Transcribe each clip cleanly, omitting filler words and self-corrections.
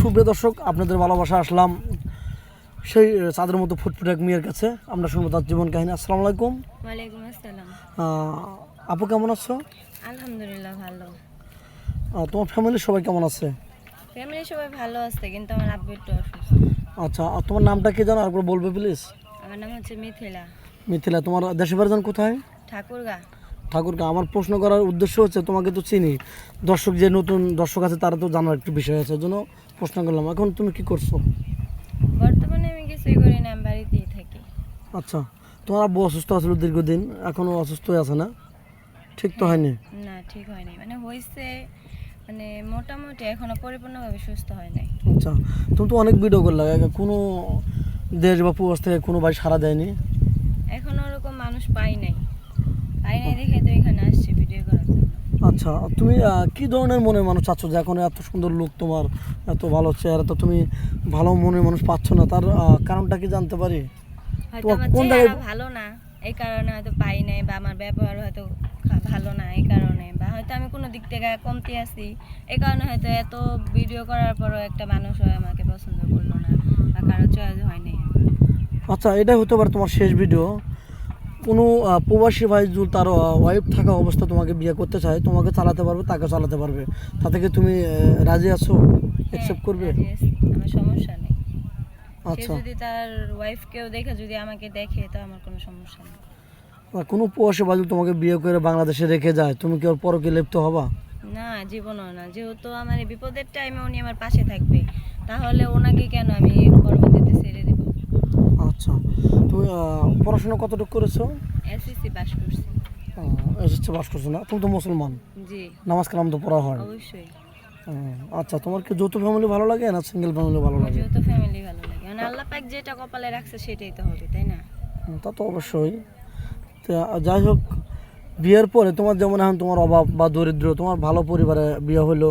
সুপ্রিয় দর্শক, আপনাদের ভালোবাসা আসলাম সেই চাঁদের মতো ফুটফুটে এক মেয়ের কাছে। আমরা শুনবো তার জীবন কাহিনী। আসসালামু আলাইকুম। ওয়ালাইকুম আসসালাম। আপু কেমন আছো? আলহামদুলিল্লাহ ভালো। তোমার ফ্যামিলির সবাই কেমন আছে? ফ্যামিলি সবাই ভালো আছে, কিন্তু আমার আব্বু একটু অসুস্থ। আচ্ছা, আর তোমার নামটা কি জানো? একবার বলবে প্লিজ। আমার নাম হচ্ছে মিথিলা। মিথিলা। তোমার দেশের বাড়ি যান কোথায়? ঠাকুরগা। ঠাকুরকে। আমার প্রশ্ন করার উদ্দেশ্য হচ্ছে, তোমাকে তো চিনি, দর্শক যে নতুন দর্শক আছে তারা তো জানার একটু বিষয় আছে, ওই জন্য প্রশ্ন করলাম। এখন তুমি কি করছো? বর্তমানে আমি কিছুই করি না, আমি বাড়িতেই থাকি। আচ্ছা, তোমার আব্বু অসুস্থ আছিল দীর্ঘদিন, এখনও অসুস্থ আছে না? ঠিক তো হয়নি? না, ঠিক হয়নি, মানে হয়েছে, মানে মোটামুটি এখনো পরিপূর্ণভাবে সুস্থ হয় নাই। আচ্ছা, তুমি তো অনেক ভিডিও করলে, কোনো দেশ বা প্রবাস থেকে কোনো ভাই সাড়া দেয়নি? এখনো ওরকম মানুষ পাই নাই দেখে তো এখানে আসছি ভিডিও করার জন্য। আচ্ছা, তুমি কি ধরনের মনের মানুষ চাচ্ছ যে এখন এত সুন্দর লোক, তোমার এত ভালো চেহারা, তো তুমি ভালো মনের মানুষ পাচ্ছ না, তার কারণটা কি জানতে পারি? হয়তো তোমার আমার কোন চেহারা জায়গায়? ভালো না, এই কারণে হয়তো পাই নাই, বা আমার ব্যবহার হয়তো ভালো না এই কারণে, বা হয়তো আমি কোনো দিক থেকে কমতি আছি এই কারণে হয়তো এত ভিডিও করার পরও একটা মানুষ হয় আমাকে পছন্দ করলো না, বা কারো চয়েস হয় নাই। আচ্ছা, এটাই হতে পারে তোমার শেষ ভিডিও। কোনো প্রবাসী ভাই যদি তার ওয়াইফ থাকা অবস্থা তোমাকে বিয়ে করতে চায়, তোমাকে চালাতে পারবে, তাকে চালাতে পারবে, তা থেকে তুমি রাজি আছো? অ্যাকসেপ্ট করবে? রাজি আছি, আমার সমস্যা নেই। সে আচ্ছা, যদি তার ওয়াইফকেও দেখে, যদি আমাকে দেখে, তো আমার কোনো সমস্যা নেই। কোনো প্রবাসী ভাই যদি তোমাকে বিয়ে করে বাংলাদেশে রেখে যায়, তুমি কি ওর পরকে লিপ্ত হবা? না, জীবনও না। যেহেতু আমার এই বিপদের টাইমে উনি আমার পাশে থাকবে, তাহলে ওনাকে কেন আমি পরবর্তীতে ছেড়ে দেব। আচ্ছা, তুমি পড়াশোনা কতটুকু করেছো? এসএসসি পাস করছি। এসেছে, বাস করছো না? তুমি তো মুসলমান, জি, নামাজ কালাম তো পড়া হয়। অবশ্যই। আচ্ছা, তোমার কি যৌথ ফ্যামিলি ভালো লাগে না সিঙ্গেল ফ্যামিলি ভালো লাগে? যেহেতু ফ্যামিলি ভালো লাগে, মানে আল্লাহ পাক যেটা কপালে রাখছে সেটাই তো হবে, তাই না? তা তো অবশ্যই। তো যাই হোক, বিয়ের পরে তোমার যেমন এখন তোমার অভাব বা দরিদ্র, তোমার ভালো পরিবারে বিয়ে হলো,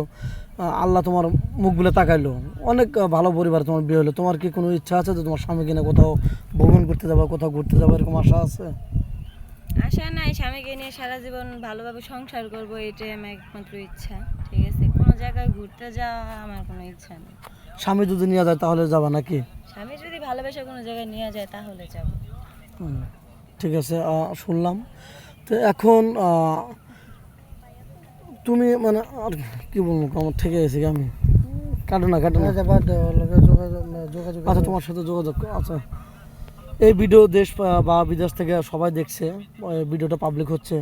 আল্লাহ তোমার মুখগুলো তাকাইলো, অনেক ভালো পরিবারে তোমার বিয়ে হলো, তোমার কি কোনো ইচ্ছা আছে যে তোমার স্বামী কিনা কোথাও ভ্রমণ করতে যাবো, কোথাও ঘুরতে যাবো, এরকম আশা আছে? আশা নাই, স্বামীকে নিয়ে সারা জীবন ভালোভাবে সংসার করবো, এটাই আমার একমাত্র ইচ্ছা। ঠিক আছে, কোনো জায়গায় ঘুরতে যাওয়া আমার কোনো ইচ্ছা নেই। স্বামী যদি নিয়ে যায় তাহলে যাবা নাকি? স্বামী যদি ভালোবেসে কোনো জায়গায় নিয়ে যায় তাহলে যাব। হুম, ঠিক আছে, শুনলাম। তো এখন তুমি মানে আর কি বলবো, আমার থেকে গেছি আমি, কাটে না। আচ্ছা, তোমার সাথে যোগাযোগ আচ্ছা, এই ভিডিও দেশ বা বিদেশ থেকে সবাই দেখছে, ভিডিওটা পাবলিক হচ্ছে,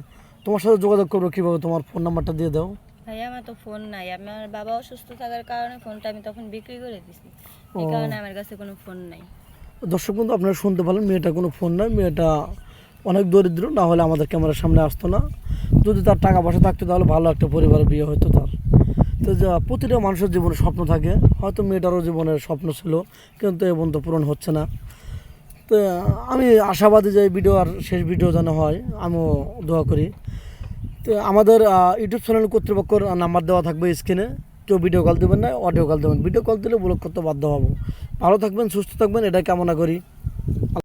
তোমার সাথে যোগাযোগ করবো কীভাবে? তোমার ফোন নাম্বারটা দিয়ে দাও। ভাই, আমার তো ফোন নাই, আমার বাবা অসুস্থ থাকার কারণে ফোনটা আমি তখন বিক্রি করে দিছি, এই ও, কারণে আমার কাছে কোনো ফোন নাই। দর্শক বন্ধু, আপনারা শুনতে পারেন, মেয়েটা কোনো ফোন নাই, মেয়েটা অনেক দরিদ্র, না হলে আমাদের ক্যামেরার সামনে আসতো না। যদি তার টাকা পয়সা থাকতো তাহলে ভালো একটা পরিবারে বিয়ে হতো তার। তো যা প্রতিটা মানুষের জীবনে স্বপ্ন থাকে, হয়তো মেয়েটারও জীবনের স্বপ্ন ছিল, কিন্তু এ পর্যন্ত পূরণ হচ্ছে না। তো আমি আশাবাদী যে এই ভিডিও আর শেষ ভিডিও যেন হয়, আমিও দোয়া করি। তো আমাদের ইউটিউব চ্যানেল কর্তৃপক্ষের নাম্বার দেওয়া থাকবে স্ক্রিনে, কেউ ভিডিও কল দেবেন না, অডিও কল দেবেন। ভিডিও কল দিলে ব্লক করতে বাধ্য হবো। ভালো থাকবেন, সুস্থ থাকবেন, এটাই কামনা করি।